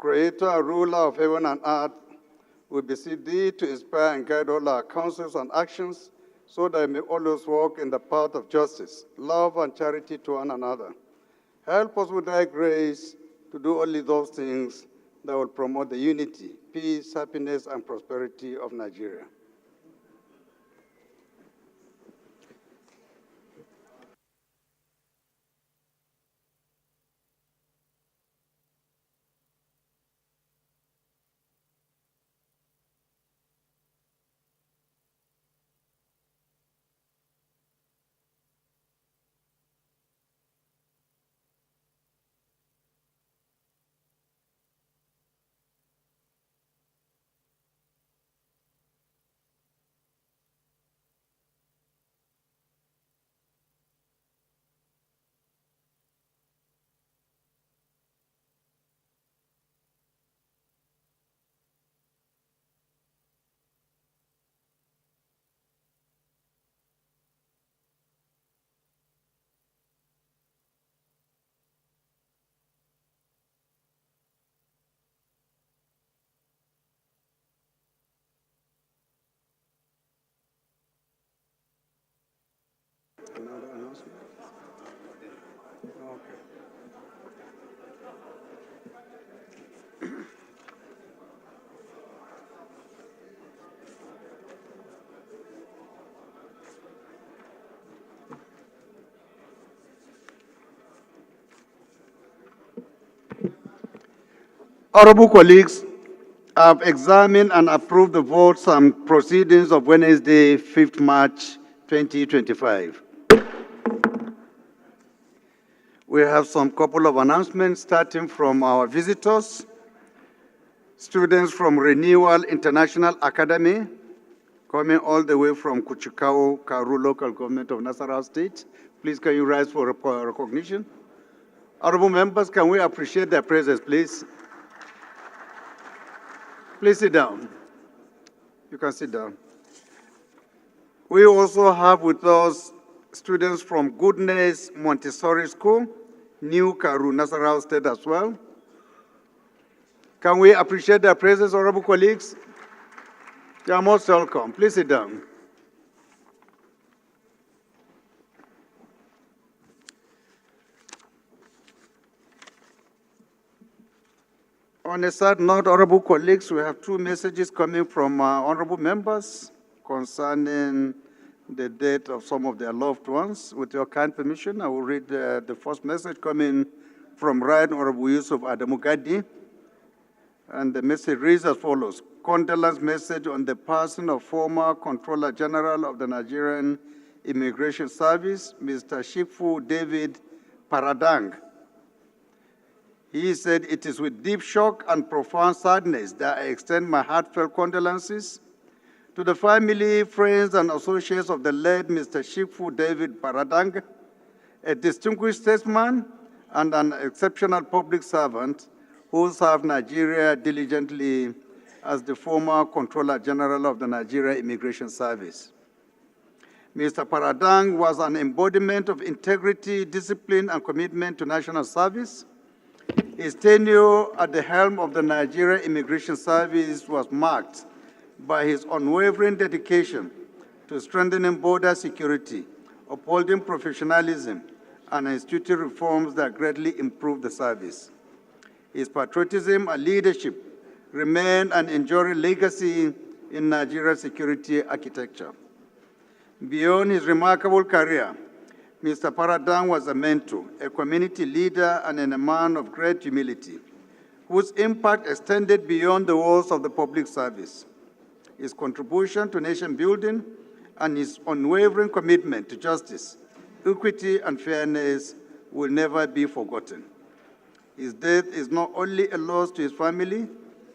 Creator and ruler of heaven and earth, we beseech thee to inspire and guide all our counsels and actions, so that we may always walk in the path of justice, love, and charity to one another. Help us with thy grace to do only those things that will promote the unity, peace, happiness, and prosperity of Nigeria. Another announcement? Okay. Honorable colleagues, I have examined and approved the votes and proceedings of Wednesday, 5th March 2025. We have some couple of announcements starting from our visitors. Students from Renewal International Academy, coming all the way from Kuchikau, Karu local government of Nasarawa State. Please can you rise for recognition? Honorable members, can we appreciate their presence, please? Please sit down. You can sit down. We also have with us students from Goodness Montessori School, New Karu, Nasarawa State as well. Can we appreciate their presence, honorable colleagues? You are most welcome. Please sit down. On a sad note, honorable colleagues, we have two messages coming from honorable members concerning the death of some of their loved ones. With your kind permission, I will read the first message coming from Right Honorable Yusuf Adamu Gadi. And the message reads as follows: condolence message on the passing of former Controller General of the Nigerian Immigration Service, Mr. Shikfu David Paradang. He said, "It is with deep shock and profound sadness that I extend my heartfelt condolences to the family, friends, and associates of the late Mr. Shikfu David Paradang, a distinguished statesman and an exceptional public servant who served Nigeria diligently as the former Controller General of the Nigeria Immigration Service. Mr. Paradang was an embodiment of integrity, discipline, and commitment to national service. His tenure at the helm of the Nigeria Immigration Service was marked by his unwavering dedication to strengthening border security, upholding professionalism, and instituting reforms that greatly improved the service. His patriotism and leadership remain an enduring legacy in Nigeria's security architecture. Beyond his remarkable career, Mr. Paradang was a mentor, a community leader, and a man of great humility, whose impact extended beyond the walls of the public service. His contribution to nation building and his unwavering commitment to justice, equity, and fairness will never be forgotten. His death is not only a loss to his family,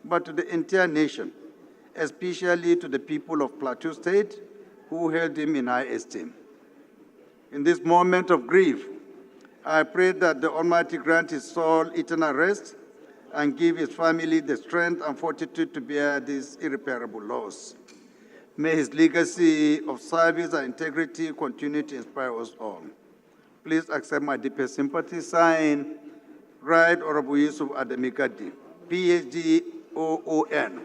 but to the entire nation, especially to the people of Plateau State, who held him in high esteem. In this moment of grief, I pray that the Almighty grant his soul eternal rest and give his family the strength and fortitude to bear this irreparable loss. May his legacy of service and integrity continue to inspire us all. Please accept my deepest sympathy. Signed, Right Honorable Yusuf Ademi Gadi. PhD, OON.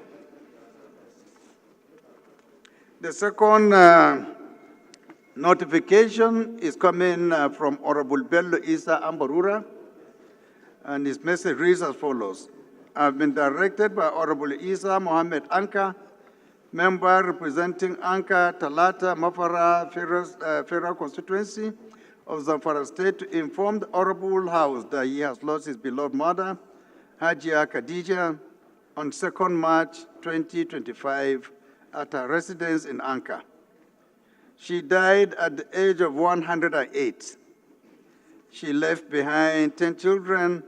The second notification is coming from Honorable Bello Isa Ambarura, and his message reads as follows. I've been directed by Honorable Isa Mohammed Anka, member representing Anka, Talata, Mafara, Federal Constituency of Zamfara State, to inform the Honorable House that he has lost his beloved mother, Hajia Khadija, on 2nd March 2025 at her residence in Anka. She died at the age of 108. She left behind 10 children.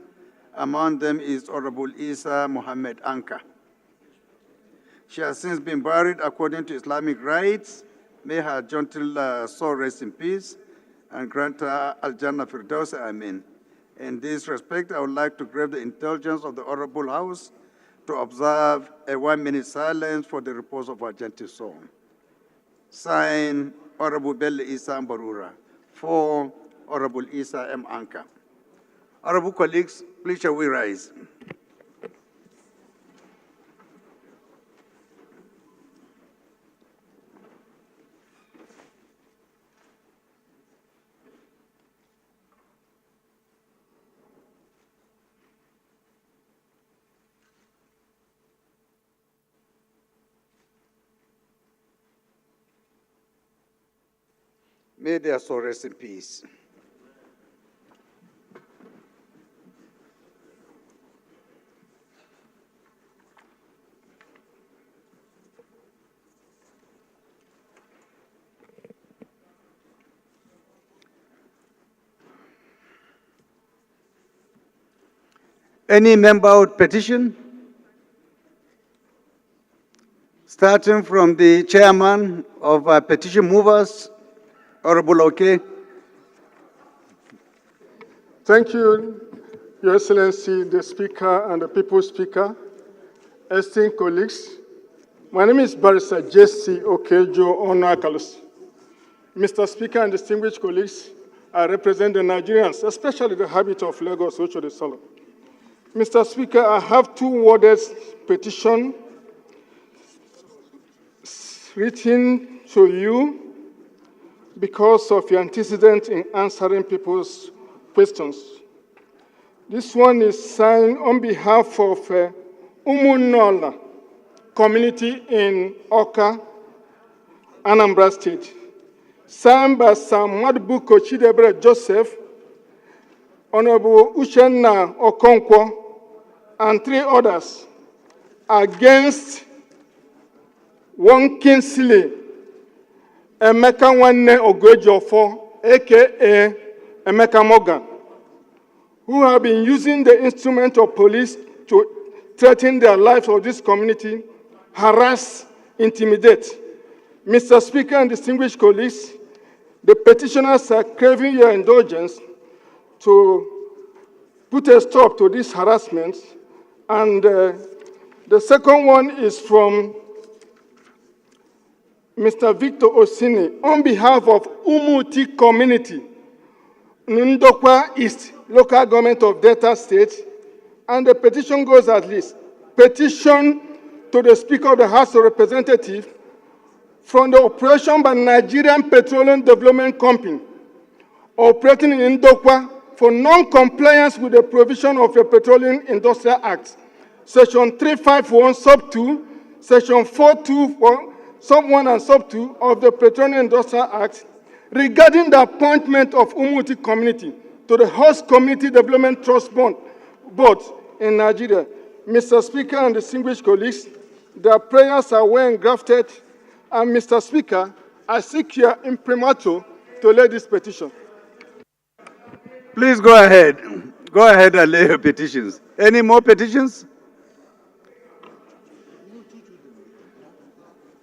Among them is Honorable Isa Mohammed Anka. She has since been buried according to Islamic rites. May her gentle soul rest in peace and grant her Al-Jannah Firdaus, Amen. In this respect, I would like to crave the indulgence of the Honorable House to observe a 1-minute silence for the repose of our gentle soul. Signed, Honorable Bello Isa Ambarura. For Honorable Isa M. Anka. Honorable colleagues, please shall we rise. May their soul rest in peace. Any member with petition? Starting from the chairman of petition movers, Honorable Oke. Thank you, Your Excellency, the Speaker and the People's Speaker, esteemed colleagues. My name is Barrister Jesse Okejo Onakalos. Mr. Speaker and distinguished colleagues, I represent the Nigerians, especially the habit of Lagos, which is Solo. Mr. Speaker, I have two worded petitions written to you because of your antecedent in answering people's questions. This one is signed on behalf of Umunola community in Oka, Anambra State. Signed by Sam Madbuko Chidebre Joseph, Honorable Uchenna Okonkwo, and 3 others against one Kingsley Emeka Nwanne Ogwejofo, a.k.a. Emeka Morgan, who have been using the instrument of police to threaten the lives of this community, harass, intimidate. Mr. Speaker and distinguished colleagues, the petitioners are craving your indulgence to put a stop to this harassment. And the second one is from Mr. Victor Osini, on behalf of Umuti community, Ndokwa East, local government of Delta State, and the petition goes as this. Petition to the Speaker of the House of Representatives from the operation by Nigerian Petroleum Development Company, operating in Ndokwa for non-compliance with the provision of the Petroleum Industrial Act, Section 351, Sub 2, Section 424, Sub 1 and Sub 2 of the Petroleum Industrial Act regarding the appointment of Umuti community to the Host Community Development Trust Board in Nigeria. Mr. Speaker and distinguished colleagues, their prayers are well engrafted, and Mr. Speaker, I seek your imprimatur to lay this petition. Please go ahead. Go ahead and lay your petitions. Any more petitions?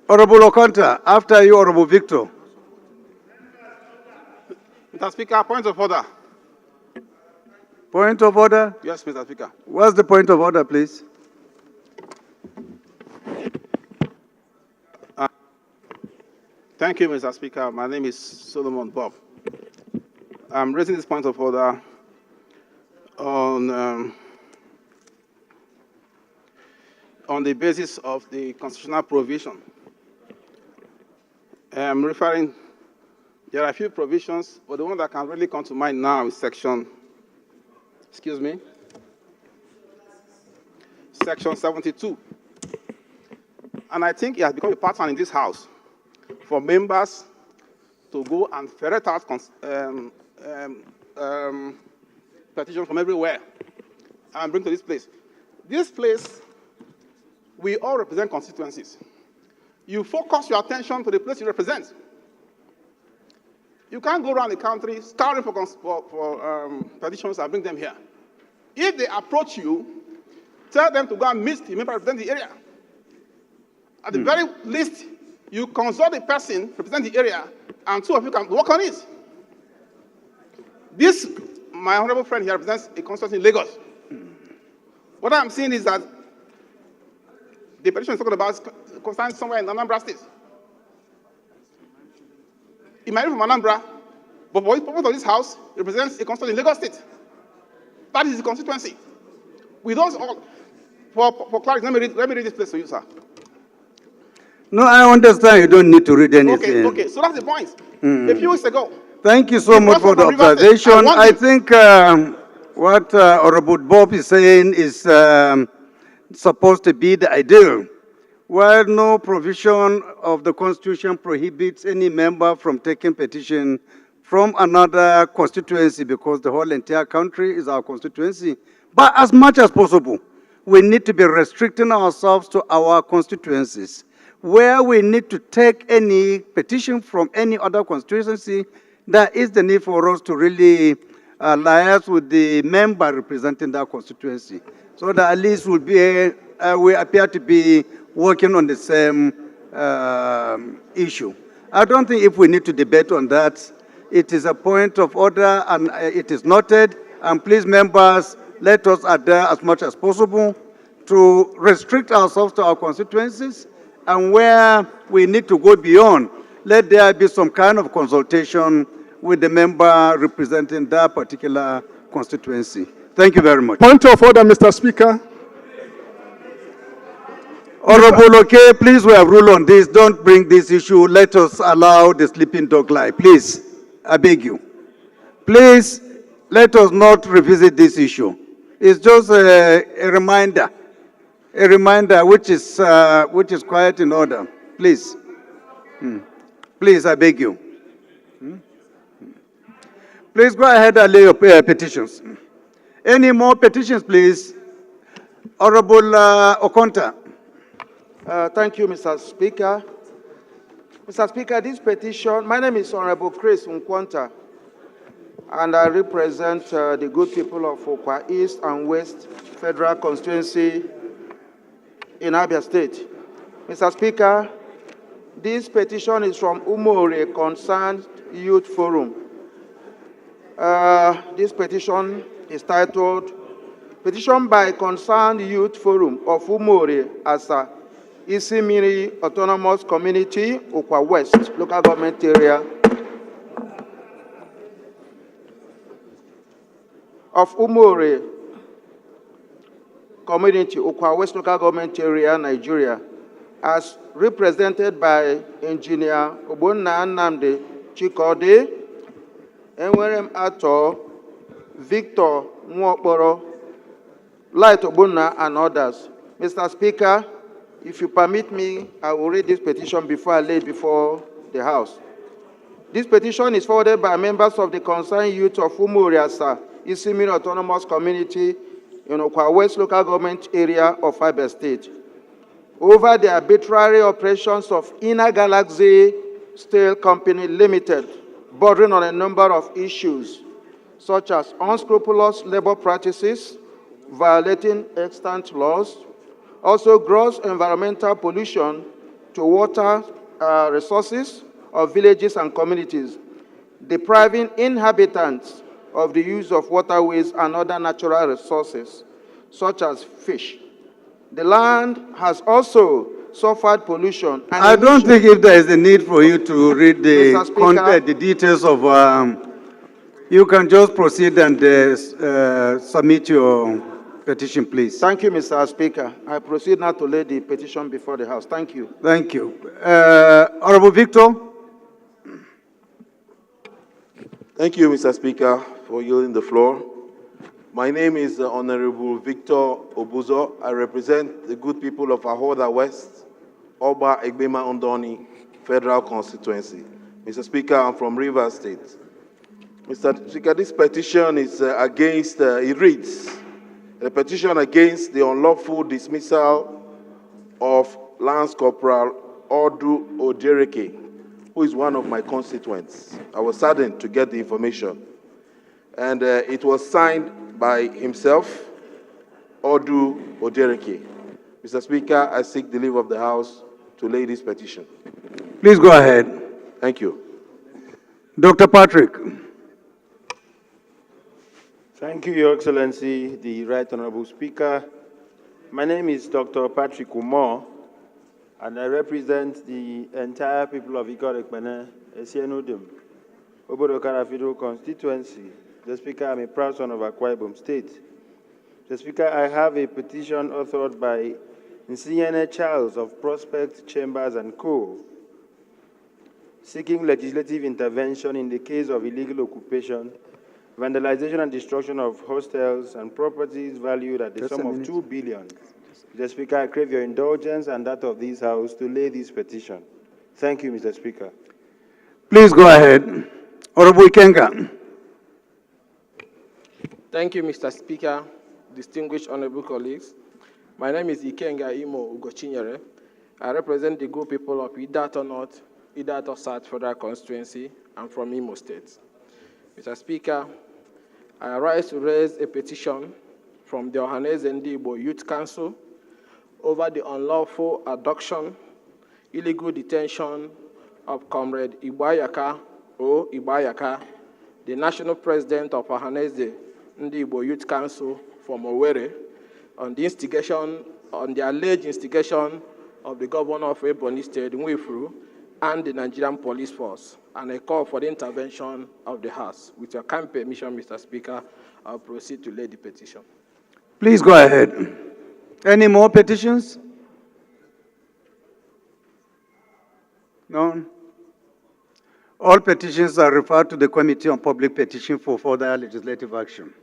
Honorable Okonta, after you, Honorable Victor. Mr. Speaker, point of order. Point of order? Yes, Mr. Speaker. What's the point of order, please? Thank you, Mr. Speaker. My name is Solomon Bob. I'm raising this point of order on on the basis of the constitutional provision. I'm referring, there are a few provisions, but the one that can really come to mind now is section 72. And I think it has become a pattern in this House for members to go and ferret out petitions from everywhere and bring to this place. This place, we all represent constituencies. You focus your attention to the place you represent. You can't go around the country scouring for petitions and bring them here. If they approach you, tell them to go and meet the member representing the area. At the very least, you consult the person representing the area, and two of you can work on it. This, my honorable friend here, represents a constituency in Lagos. What I'm saying is that the petition is talking about concerning somewhere in Anambra State. It might be from Anambra, but for the purpose of this House, it represents a constituency in Lagos State. That is the constituency. We don't all, for clarity, let me read this place to you, sir. No, I understand you don't need to read anything. Okay, so that's the point. A few weeks ago. Thank you so much for the observation. I think what Honorable Bob is saying is supposed to be the ideal, where no provision of the Constitution prohibits any member from taking petition from another constituency, because the whole entire country is our constituency. But as much as possible, we need to be restricting ourselves to our constituencies. Where we need to take any petition from any other constituency, there is the need for us to really liaise with the member representing that constituency, so that at least we'll be, we appear to be working on the same issue. I don't think if we need to debate on that. It is a point of order, and it is noted. And please, members, let us adhere as much as possible to restrict ourselves to our constituencies, and where we need to go beyond, let there be some kind of consultation with the member representing that particular constituency. Thank you very much. Point of order, Mr. Speaker. Honorable Okay, please, we have ruled on this. Don't bring this issue. Let us allow the sleeping dog lie. Please, I beg you. Please, let us not revisit this issue. It's just a reminder. A reminder which is quite in order. Please. Please, I beg you. Please go ahead and lay your petitions. Any more petitions, please? Honorable Okonta. Thank you, Mr. Speaker. Mr. Speaker, this petition, my name is Honorable Chris Nkwanta, and I represent the good people of Okwa East and West Federal Constituency in Abia State. Mr. Speaker, this petition is from Umore Concerned Youth Forum. This petition is titled, Petition by Concerned Youth Forum of Umore Asa, Isimiri Autonomous Community, Okwa West, Local Government Area of Umore Community, Okwa West Local Government Area, Nigeria, as represented by Engineer Obonna Nnamdi Chikode, Enwerem Ato, Victor Nwokporo, Light Obonna, and others. Mr. Speaker, if you permit me, I will read this petition before I lay it before the House. This petition is forwarded by members of the concerned youth of Umuriasa, Isimiri Autonomous Community in Okwa West Local Government Area of Abia State, over the arbitrary operations of Inner Galaxy Steel Company Limited, bordering on a number of issues, such as unscrupulous labor practices, violating extant laws, also gross environmental pollution to water resources of villages and communities, depriving inhabitants of the use of waterways and other natural resources, such as fish. The land has also suffered pollution. And I don't think if there is a need for you to read the content, the details of, you can just proceed and submit your petition, please. Thank you, Mr. Speaker. I proceed now to lay the petition before the House. Thank you. Thank you. Honorable Victor? Thank you, Mr. Speaker, for yielding the floor. My name is Honorable Victor Obuzo. I represent the good people of Ahoda West, Oba Egbema Ondoni Federal Constituency. Mr. Speaker, I'm from Rivers State. Mr. Speaker, this petition is against, it reads, a petition against the unlawful dismissal of Lance Corporal Odu Ojereke, who is one of my constituents. I was saddened to get the information. And it was signed by himself, Odu Ojereke. Mr. Speaker, I seek the leave of the House to lay this petition. Please go ahead. Thank you. Dr. Patrick. Thank you, Your Excellency, the Right Honorable Speaker. My name is Dr. Patrick Umar, and I represent the entire people of Ikorekpene, Esienudum, Obodokara Federal Constituency. The Speaker, I'm a proud son of Akwa Ibom State. The Speaker, I have a petition authored by Nsinyene Charles of Prospect Chambers and Co., seeking legislative intervention in the case of illegal occupation, vandalization and destruction of hostels and properties valued at the sum of 2 billion. Mr. Speaker, I crave your indulgence and that of this House to lay this petition. Thank you, Mr. Speaker. Please go ahead. Honorable Ikenga. Thank you, Mr. Speaker, distinguished honorable colleagues. My name is Ikenga Imo Ugochinyere. I represent the good people of Idato North, Idato South Federal Constituency. I'm from Imo State. Mr. Speaker, I arise to raise a petition from the Ohaneze Ndigbo Youth Council over the unlawful abduction, illegal detention of Comrade Ibayaka, the national president of Ohaneze Ndigbo Youth Council from Owerri, on the alleged instigation of the governor of Ebonyi State, Nwifuru, and the Nigerian police force, and a call for the intervention of the House. With your kind permission, Mr. Speaker, I'll proceed to lay the petition. Please go ahead. Any more petitions? No? All petitions are referred to the Committee on Public Petition for further legislative action.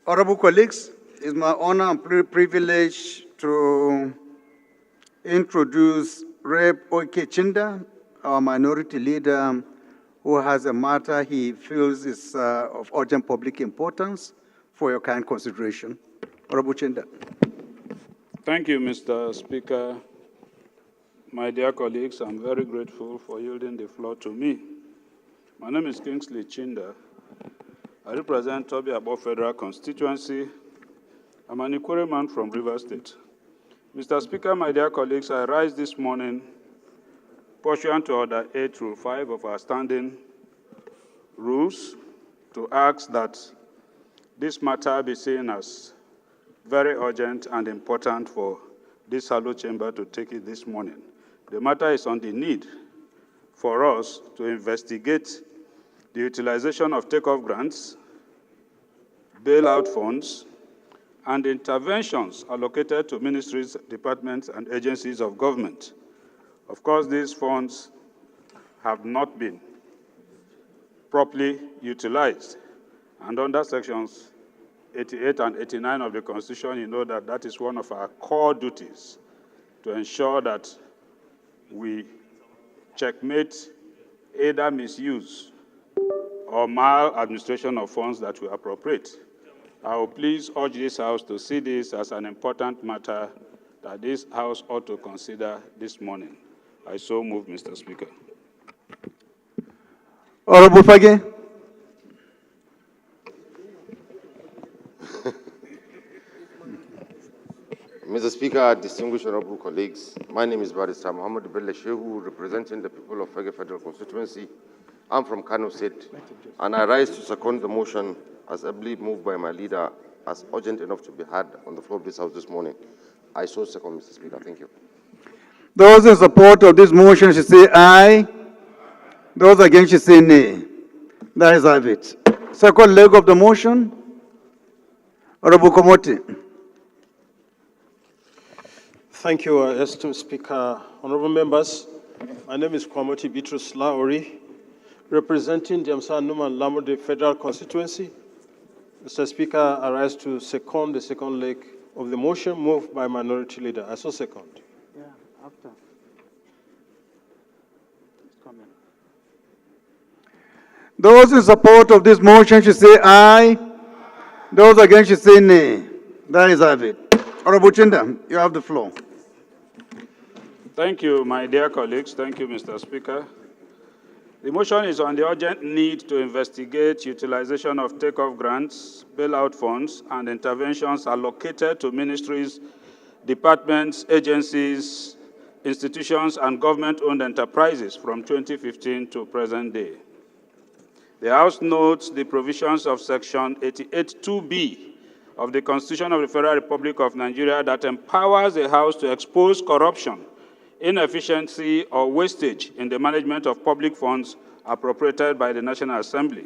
Honorable colleagues, it's my honor and privilege to introduce Rep. Okechinda, our minority leader, who has a matter he feels is of urgent public importance for your kind consideration. Honorable Chinda. Thank you, Mr. Speaker. My dear colleagues, I'm very grateful for yielding the floor to me. My name is Kingsley Chinda. I represent Toby Abo Federal Constituency. I'm an Ikore man from Rivers State. Mr. Speaker, my dear colleagues, I rise this morning pursuant to Order 8 Rule 5 of our standing rules to ask that this matter be seen as very urgent and important for this hallowed chamber to take it this morning. The matter is on the need for us to investigate the utilization of takeoff grants, bailout funds, and interventions allocated to ministries, departments, and agencies of government. Of course, these funds have not been properly utilized. And under sections 88 and 89 of the Constitution, you know that that is one of our core duties to ensure that we checkmate either misuse or maladministration of funds that we appropriate. I will please urge this House to see this as an important matter that this House ought to consider this morning. I so move, Mr. Speaker. Honorable Fage. Mr. Speaker, distinguished honorable colleagues, my name is Barrister Muhammad Bello Shehu, representing the people of Fege Federal Constituency. I'm from Kano State, and I rise to second the motion as ably moved by my leader as urgent enough to be had on the floor of this House this morning. I so second, Mr. Speaker. Thank you. Those in support of this motion should say aye. Those against should say nay. That is have it. Second leg of the motion, Honorable Komoti. Thank you, esteemed Speaker. Honorable members, my name is Kwamoti Bitrus Laori, representing the Amsa Numan Lamode Federal Constituency. Mr. Speaker, I rise to second the second leg of the motion moved by Minority Leader. I so second. Yeah, after. Those in support of this motion should say aye. Those against should say nay. That is it. Honorable Chinda, you have the floor. Thank you, my dear colleagues. Thank you, Mr. Speaker. The motion is on the urgent need to investigate utilization of takeoff grants, bailout funds, and interventions allocated to ministries, departments, agencies, institutions, and government-owned enterprises from 2015 to present day. The House notes the provisions of Section 88(2)(b) of the Constitution of the Federal Republic of Nigeria that empowers the House to expose corruption, inefficiency, or wastage in the management of public funds appropriated by the National Assembly.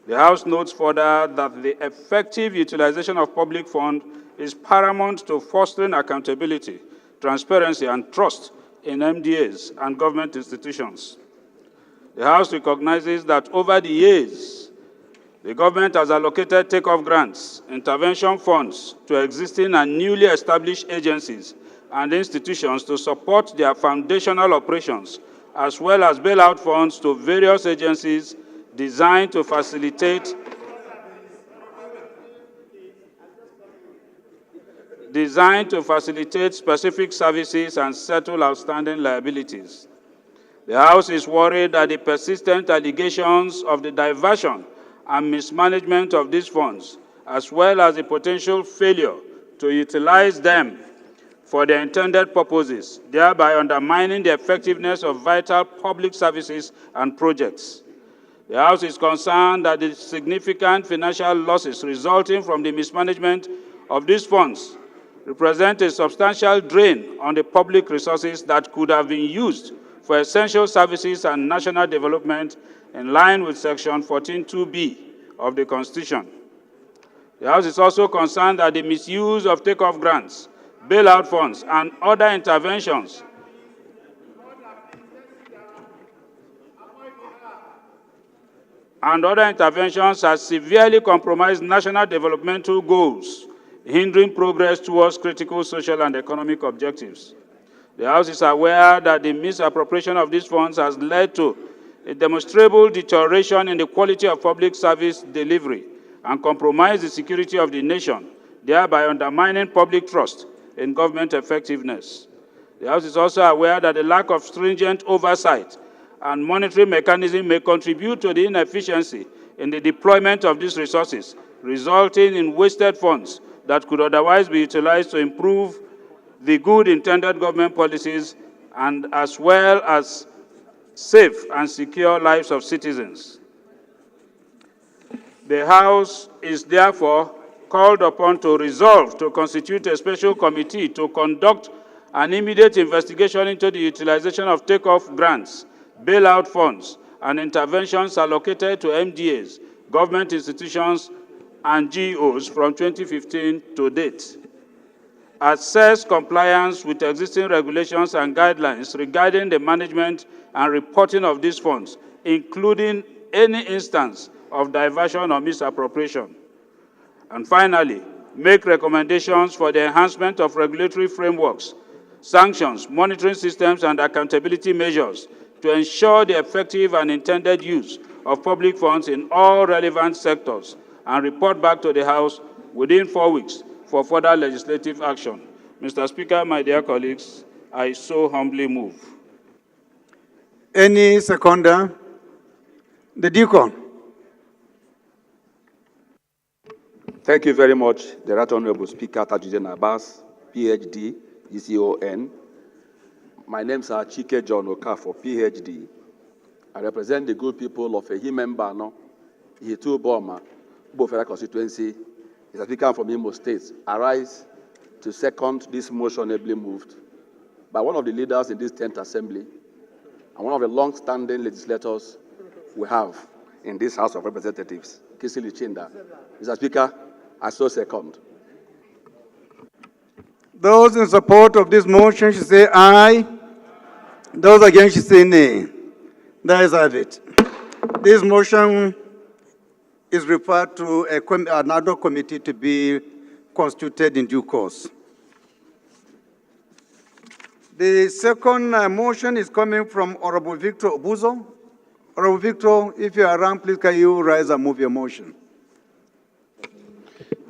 The House notes further that the effective utilization of public funds is paramount to fostering accountability, transparency, and trust in MDAs and government institutions. The House recognizes that over the years, the government has allocated takeoff grants, intervention funds to existing and newly established agencies and institutions to support their foundational operations, as well as bailout funds to various agencies designed to facilitate specific services and settle outstanding liabilities. The House is worried that the persistent allegations of the diversion and mismanagement of these funds, as well as the potential failure to utilize them for their intended purposes, thereby undermining the effectiveness of vital public services and projects. The House is concerned that the significant financial losses resulting from the mismanagement of these funds represent a substantial drain on the public resources that could have been used for essential services and national development in line with Section 14(2)(b) of the Constitution. The House is also concerned that the misuse of takeoff grants, bailout funds, and other interventions has severely compromised national developmental goals, hindering progress towards critical social and economic objectives. The House is aware that the misappropriation of these funds has led to a demonstrable deterioration in the quality of public service delivery and compromised the security of the nation, thereby undermining public trust in government effectiveness. The House is also aware that the lack of stringent oversight and monitoring mechanism may contribute to the inefficiency in the deployment of these resources, resulting in wasted funds that could otherwise be utilized to improve the good intended government policies and as well as safe and secure lives of citizens. The House is therefore called upon to resolve to constitute a special committee to conduct an immediate investigation into the utilization of takeoff grants, bailout funds, and interventions allocated to MDAs, government institutions, and GOs from 2015 to date. Assess compliance with existing regulations and guidelines regarding the management and reporting of these funds, including any instance of diversion or misappropriation. And finally, make recommendations for the enhancement of regulatory frameworks, sanctions, monitoring systems, and accountability measures to ensure the effective and intended use of public funds in all relevant sectors, and report back to the House within 4 weeks for further legislative action. Mr. Speaker, my dear colleagues, I so humbly move. Any seconder? The Deacon. Thank you very much, the Right Honorable Speaker Tajuddin Abbas, PhD, ECON. My name is Chike John Okafor, PhD. I represent the good people of Ehimembano, Ihitu Boma, Federal Constituency. Mr. Speaker, from Imo State. I rise to second this motion ably moved by one of the leaders in this 10th Assembly and one of the long-standing legislators we have in this House of Representatives, Kingsley Chinda. Mr. Speaker, I so second. Those in support of this motion should say aye. Those against should say nay. The ayes have it. This motion is referred to another committee to be constituted in due course. The second motion is coming from Honorable Victor Obuzo. Honorable Victor, if you are around, please can you rise and move your motion?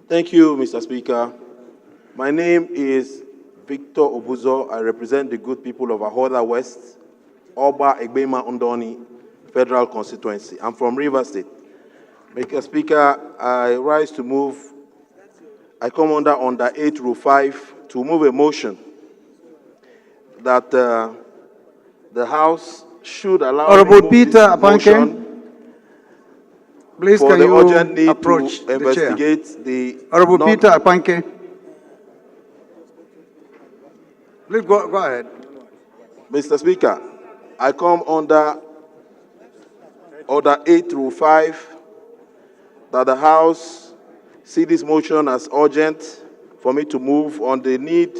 Thank you, Mr. Speaker. My name is Victor Obuzo. I represent the good people of Ahoda West, Oba Egbema Undoni Federal Constituency. I'm from Rivers State. Mr. Speaker, I rise to move, I come under 8 Rule 5 to move a motion that the House should allow Honorable Peter Apanke, please for can the you urgent need approach to the chair? investigate the Honorable Peter Apanke, please go ahead. Mr. Speaker, I come under Order 8 Rule 5 that the House see this motion as urgent for me to move on the need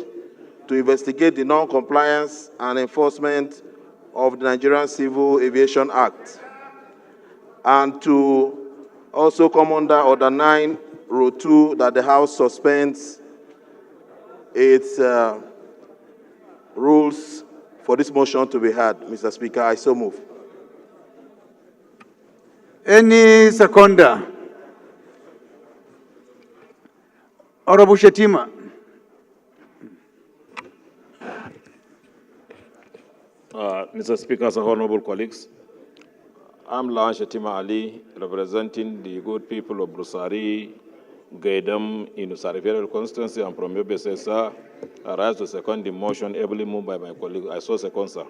to investigate the non-compliance and enforcement of the Nigerian Civil Aviation Act, and to also come under Order 9 Rule 2 that the House suspends its rules for this motion to be heard. Mr. Speaker, I so move. Any seconder? Honorable Shetima. Mr. Speaker, honorable colleagues, I'm Lawan Shetima Ali, representing the good people of Brusari, Gaidam, in Usari Federal Constituency. I'm from Yobe, sir. I rise to second the motion ably moved by my colleague. I so second, sir.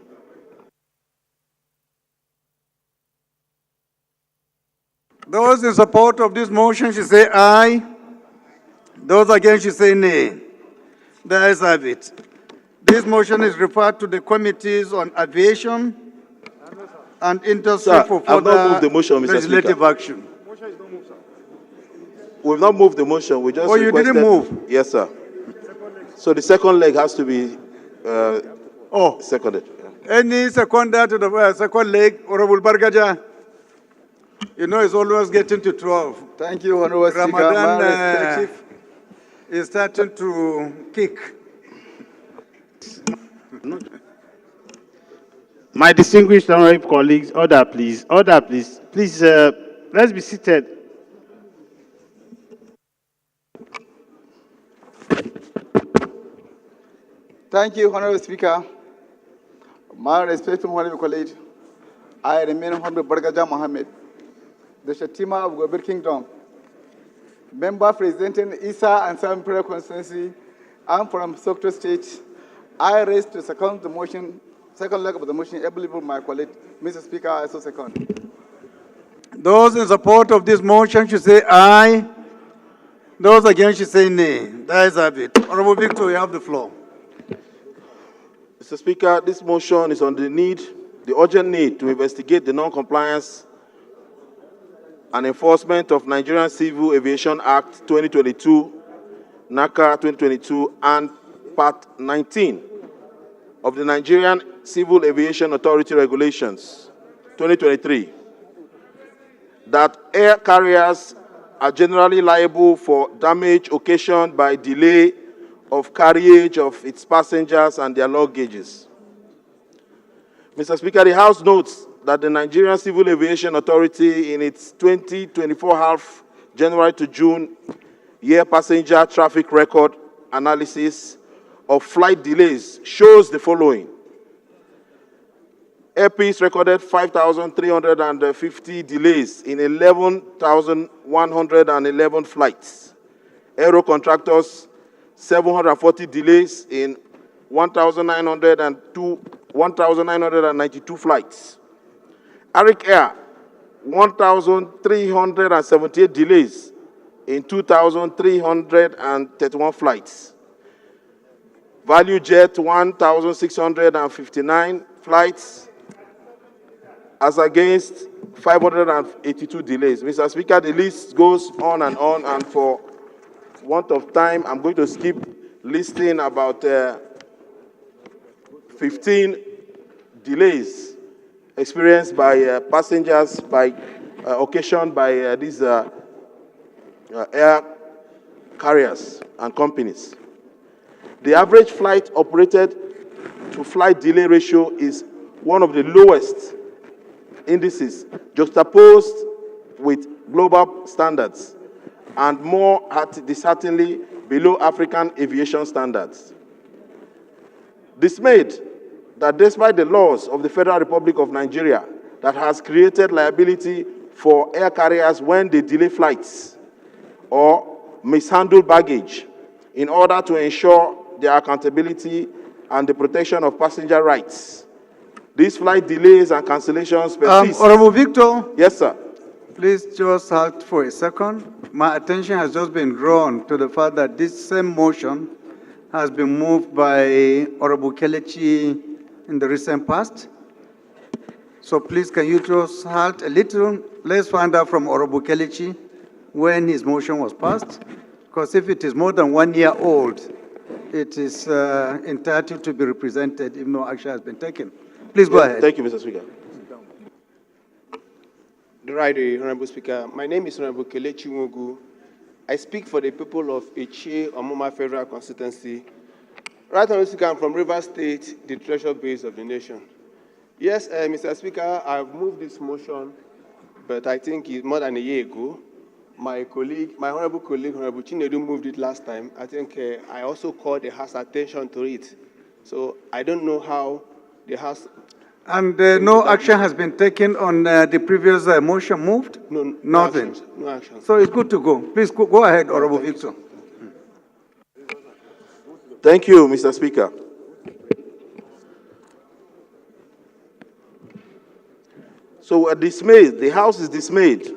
Those in support of this motion should say aye. Those against should say nay. The ayes have it. This motion is referred to the committees on aviation and industry Sir, for I've not further moved the motion, Mr. legislative Speaker. action. We've not moved the motion. We just you didn't move? Yes, sir. So the second leg has to be seconded. Any seconder to the second leg, Honorable Bargaja? You know, it's always getting to 12. Thank you, Honorable Speaker. Ramadan is starting to kick. My distinguished honorable colleagues, order please, order please. Please, let's be seated. Thank you, Honorable Speaker. My respected honorable colleague, I remain Honorable Bargaja Mohammed, the Shetima of Gobir Kingdom, member presenting Isa and Sam Prayer Constituency. I'm from Sokoto State. I raise to second the motion, second leg of the motion, able by my colleague, Mr. Speaker, I so second. Those in support of this motion should say aye. Those against should say nay. The ayes have it. Honorable Victor, you have the floor. Mr. Speaker, this motion is on the urgent need to investigate the non-compliance and enforcement of Nigerian Civil Aviation Act 2022, NACA 2022, and Part 19 of the Nigerian Civil Aviation Authority Regulations 2023, that air carriers are generally liable for damage occasioned by delay of carriage of its passengers and their luggages. Mr. Speaker, the House notes that the Nigerian Civil Aviation Authority, in its 2024 half January to June year passenger traffic record analysis of flight delays, shows the following. Air Peace recorded 5,350 delays in 11,111 flights. Aero Contractors, 740 delays in 1,992 flights. Arik Air, 1,378 delays in 2,331 flights. Value Jet, 1,659 flights. as against 582 delays. Mr. Speaker, the list goes on, and for want of time, I'm going to skip listing about 15 delays experienced by passengers occasioned by these air carriers and companies. The average flight operated to flight delay ratio is one of the lowest indices, juxtaposed with global standards, and more dishearteningly below African aviation standards. Dismayed that despite the laws of the Federal Republic of Nigeria that has created liability for air carriers when they delay flights or mishandle baggage in order to ensure their accountability and the protection of passenger rights, these flight delays and cancellations persist. Honorable Victor. Yes, sir. Please just halt for a second. My attention has just been drawn to the fact that this same motion has been moved by Honorable Kelechi in the recent past. So please, can you just halt a little? Let's find out from Honorable Kelechi when his motion was passed. Because if it is more than 1 year old, it is entitled to be represented if no action has been taken. Please go ahead. Thank you, Mr. Speaker. The right, Honorable Speaker. My name is Honorable Kelechi Nwogu. I speak for the people of Eche Omoma Federal Constituency. Right, Honorable Speaker, I'm from Rivers State, the treasure base of the nation. Yes, Mr. Speaker, I've moved this motion, but I think it's more than a year ago. My colleague, my honorable colleague, Honorable Chinedu, moved it last time. I think I also called the House attention to it. So I don't know how the House... And no action has been taken on the previous motion moved? No, nothing. No action. So it's good to go. Please go ahead, Honorable Victor. Thank you, Mr. Speaker. So we're dismayed, the House is dismayed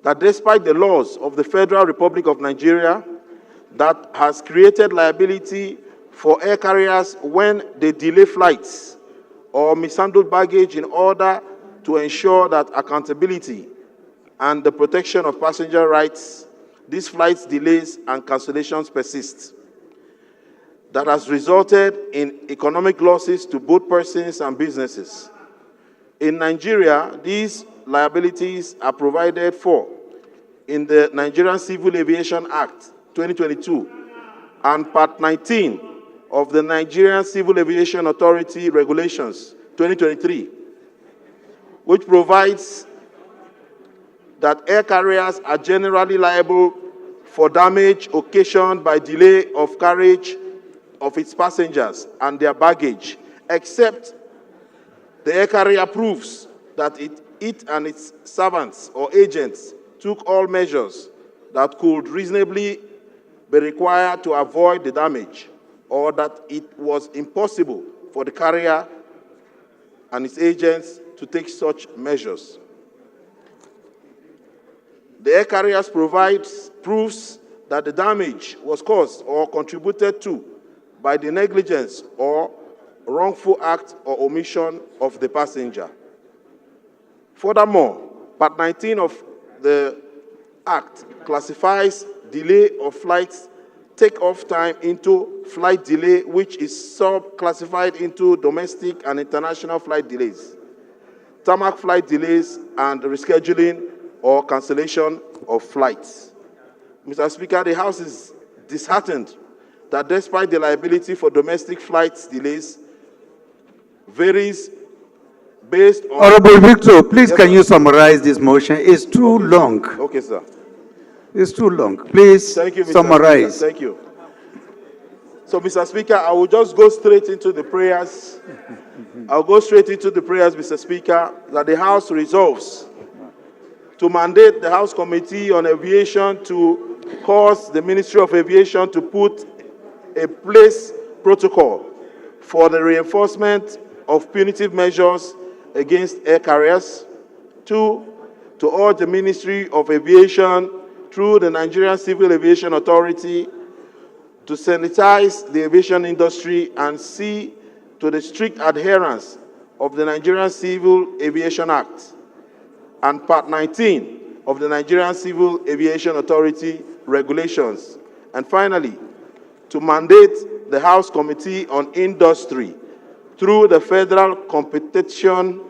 that despite the laws of the Federal Republic of Nigeria that has created liability for air carriers when they delay flights or mishandle baggage in order to ensure that accountability and the protection of passenger rights, these flight delays and cancellations persist. That has resulted in economic losses to both persons and businesses. In Nigeria, these liabilities are provided for in the Nigerian Civil Aviation Act 2022 and Part 19 of the Nigerian Civil Aviation Authority Regulations 2023, which provides that air carriers are generally liable for damage occasioned by delay of carriage of its passengers and their baggage, except the air carrier proves that it and its servants or agents took all measures that could reasonably be required to avoid the damage, or that it was impossible for the carrier and its agents to take such measures. The air carriers provides proofs that the damage was caused or contributed to by the negligence or wrongful act or omission of the passenger. Furthermore, Part 19 of the Act classifies delay of flights take-off time into flight delay, which is sub-classified into domestic and international flight delays, tarmac flight delays, and rescheduling or cancellation of flights. Mr. Speaker, the House is disheartened that despite the liability for domestic flight delays varies based on... Honorable Victor, please Yes, can sir. you summarize this motion? It's too long. Okay, sir. It's too long. Please Thank you, Mr. summarize. Speaker. Thank you. So, Mr. Speaker, I will just go straight into the prayers. I'll go straight into the prayers, Mr. Speaker, that the House resolves to mandate the House Committee on Aviation to cause the Ministry of Aviation to put a place protocol for the reinforcement of punitive measures against air carriers. 2, to urge the Ministry of Aviation through the Nigerian Civil Aviation Authority to sanitize the aviation industry and see to the strict adherence of the Nigerian Civil Aviation Act and Part 19 of the Nigerian Civil Aviation Authority regulations. And finally, to mandate the House Committee on Industry through the Federal Competition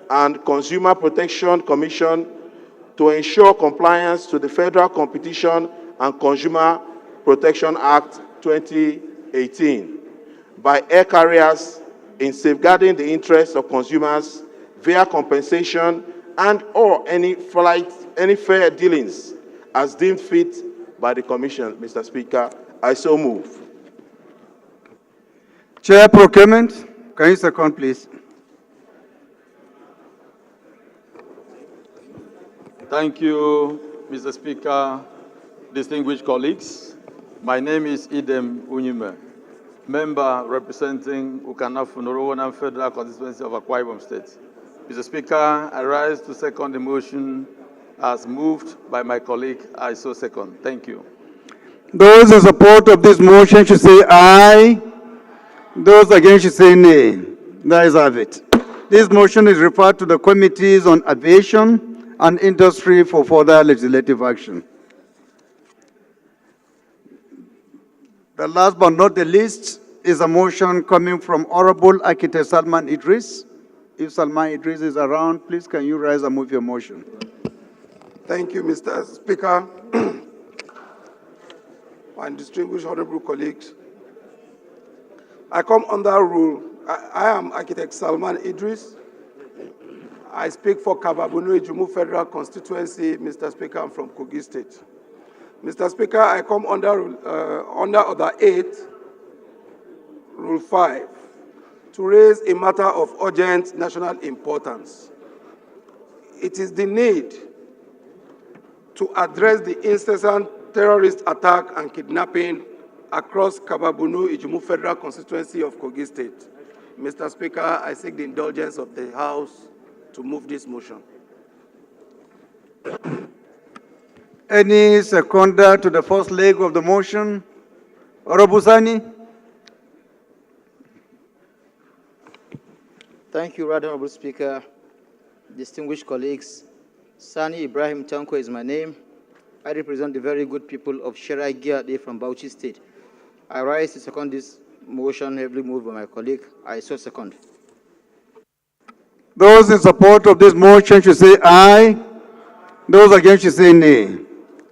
and Consumer Protection Commission to ensure compliance to the Federal Competition and Consumer Protection Act 2018 by air carriers in safeguarding the interests of consumers via compensation and or any fair dealings as deemed fit by the Commission. Mr. Speaker, I so move. Chair procurement, can you second, please? Thank you, Mr. Speaker, distinguished colleagues. My name is Idem Unyime, member representing Ukanafu Norowana Federal Constituency of Akwa Ibom State. Mr. Speaker, I rise to second the motion as moved by my colleague. I so second. Thank you. Those in support of this motion should say aye. Those against should say nay. The ayes have it. This motion is referred to the Committees on Aviation and Industry for further legislative action. The last but not the least is a motion coming from Honorable Architect Salman Idris. If Salman Idris is around, please can you rise and move your motion? Thank you, Mr. Speaker. My distinguished honorable colleagues, I come under rule. I am Architect Salman Idris. I speak for Kababunu Ijumu Federal Constituency. Mr. Speaker, I'm from Kogi State. Mr. Speaker, I come under Order 8, Rule 5, to raise a matter of urgent national importance. It is the need to address the incessant terrorist attack and kidnapping across Kababunu Ijumu Federal Constituency of Kogi State. Mr. Speaker, I seek the indulgence of the House to move this motion. Any seconder to the first leg of the motion? Honorable Sani? Thank you, Right Honorable Speaker. Distinguished colleagues, Sani Ibrahim Tanko is my name. I represent the very good people of Sherai Giade from Bauchi State. I rise to second this motion, heavily moved by my colleague. I so second. Those in support of this motion should say aye. Those against should say nay.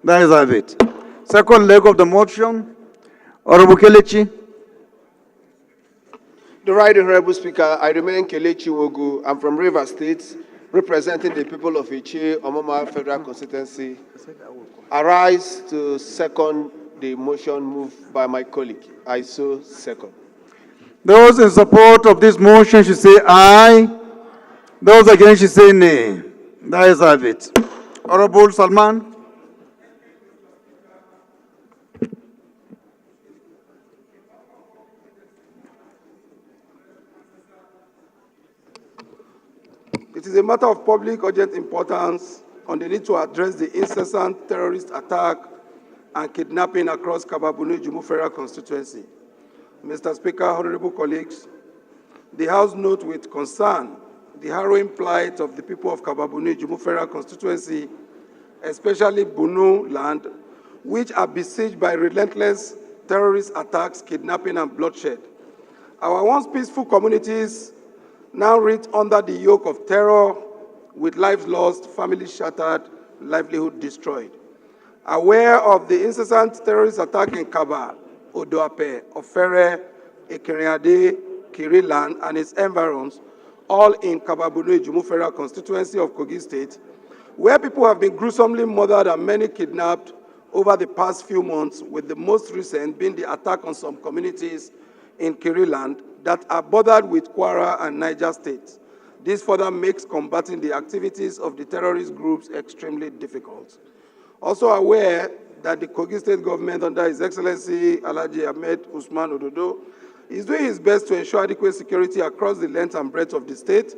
The ayes have it. Second leg of the motion, Honorable Kelechi. The Right Honorable Speaker, I remain Kelechi Wogu. I'm from Rivers State, representing the people of Ichi Omoma Federal Constituency. I rise to second the motion moved by my colleague. I so second. Those in support of this motion should say aye. Those against should say nay. The ayes have it. Honorable Salman. It is a matter of public urgent importance on the need to address the incessant terrorist attack and kidnapping across Kababunu Ijumu Federal Constituency. Mr. Speaker, honorable colleagues, the House notes with concern the harrowing plight of the people of Kababunu Ijumu Federal Constituency, especially Bunu land, which are besieged by relentless terrorist attacks, kidnapping, and bloodshed. Our once peaceful communities now reach under the yoke of terror, with lives lost, families shattered, livelihood destroyed. Aware of the incessant terrorist attack in Kaba, Odoape, Ofere, Ekeriade, Kiriland, and its environs, all in Kababunu Ijumu Federal Constituency of Kogi State, where people have been gruesomely murdered and many kidnapped over the past few months, with the most recent being the attack on some communities in Kiriland that are bordered with Kwara and Niger states. This further makes combating the activities of the terrorist groups extremely difficult. Also aware that the Kogi State government, under His Excellency Alhaji Ahmed Usman Ododo, is doing his best to ensure adequate security across the length and breadth of the state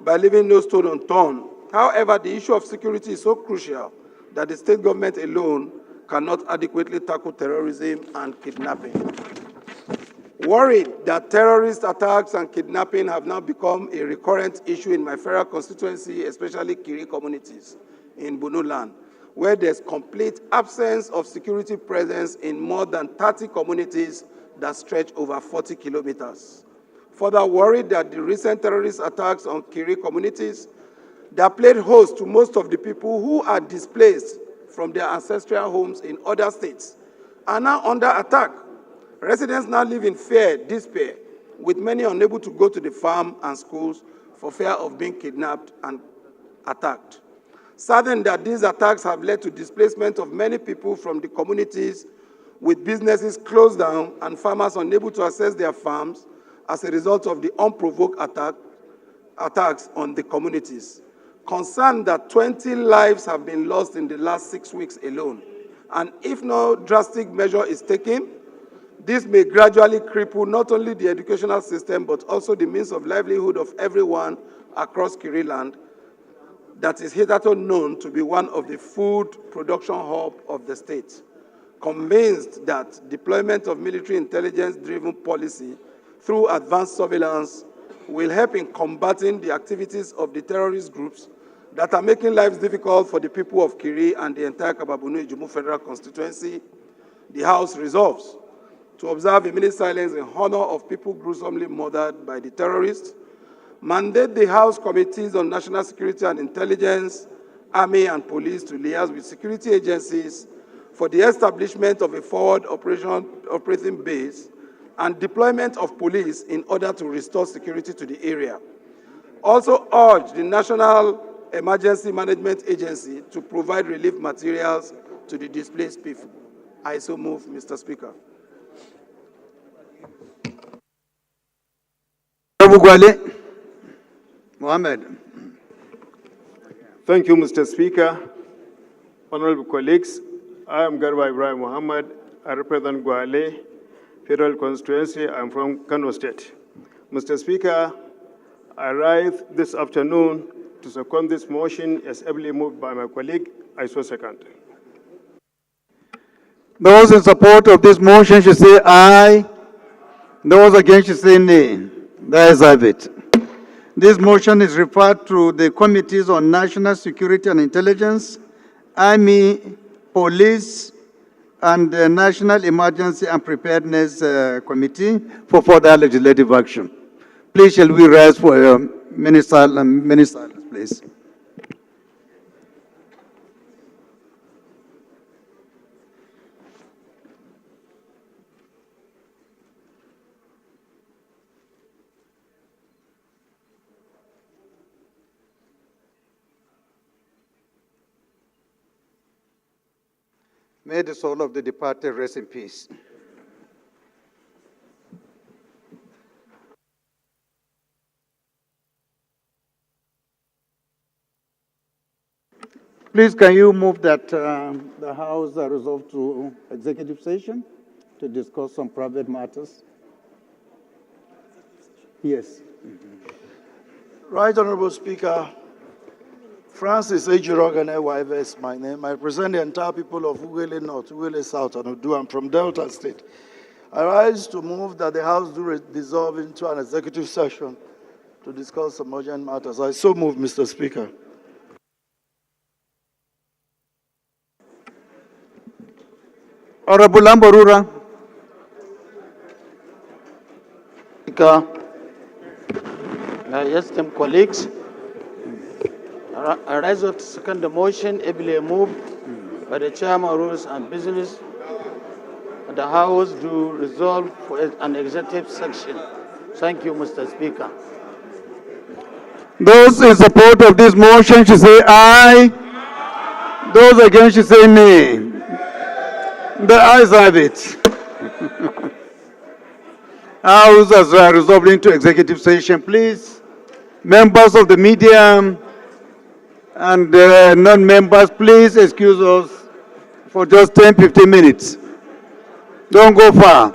by leaving no stone unturned. However, the issue of security is so crucial that the state government alone cannot adequately tackle terrorism and kidnapping. Worried that terrorist attacks and kidnapping have now become a recurrent issue in my federal constituency, especially Kiri communities in Bunu land, where there's complete absence of security presence in more than 30 communities that stretch over 40 kilometers. Further worried that the recent terrorist attacks on Kiri communities that played host to most of the people who are displaced from their ancestral homes in other states are now under attack. Residents now live in fear, despair, with many unable to go to the farm and schools for fear of being kidnapped and attacked. Saddened that these attacks have led to displacement of many people from the communities, with businesses closed down and farmers unable to access their farms as a result of the unprovoked attacks on the communities. Concerned that 20 lives have been lost in the last 6 weeks alone, and if no drastic measure is taken, this may gradually cripple not only the educational system, but also the means of livelihood of everyone across Kiri land that is hitherto known to be one of the food production hub of the state. Convinced that deployment of military intelligence-driven policy through advanced surveillance will help in combating the activities of the terrorist groups that are making lives difficult for the people of Kiri and the entire Kababunu-Ijumu Federal Constituency, the House resolves to observe a minute silence in honor of people gruesomely murdered by the terrorists, mandate the House Committees on National Security and Intelligence, Army and Police to liaise with security agencies for the establishment of a forward operating base and deployment of police in order to restore security to the area. Also urge the National Emergency Management Agency to provide relief materials to the displaced people. I so move, Mr. Speaker. Mohammed. Thank you, Mr. Speaker. Honorable colleagues, I am Garba Ibrahim Muhammad. I represent Gwale Federal Constituency. I'm from Kano State. Mr. Speaker, I rise this afternoon to second this motion as ably moved by my colleague. I so second. Those in support of this motion should say aye. Those against should say nay. The ayes have it. This motion is referred to the Committees on National Security and Intelligence, Army, Police, and the National Emergency and Preparedness Committee for further legislative action. Please, shall we rise for a minute silence, please. May the soul of the departed rest in peace. Please, can you move that the House resolve to executive session to discuss some private matters? Yes. Right Honorable Speaker, Francis Ejirogane Waive is my name. I represent the entire people of Ugele North, Ugele South, and Udu. I'm from Delta State. I rise to move that the House do dissolve into an executive session to discuss some urgent matters. I so move, Mr. Speaker. Honorable Lamborura. Speaker, esteemed colleagues, I rise to second the motion ably moved by the Chairman of Rules and Business. The House do resolve for an executive section. Thank you, Mr. Speaker. Those in support of this motion should say aye. Those against should say nay. The ayes have it. House has resolved into executive session. Please, members of the media and non-members, please excuse us for just 10-15 minutes. Don't go far.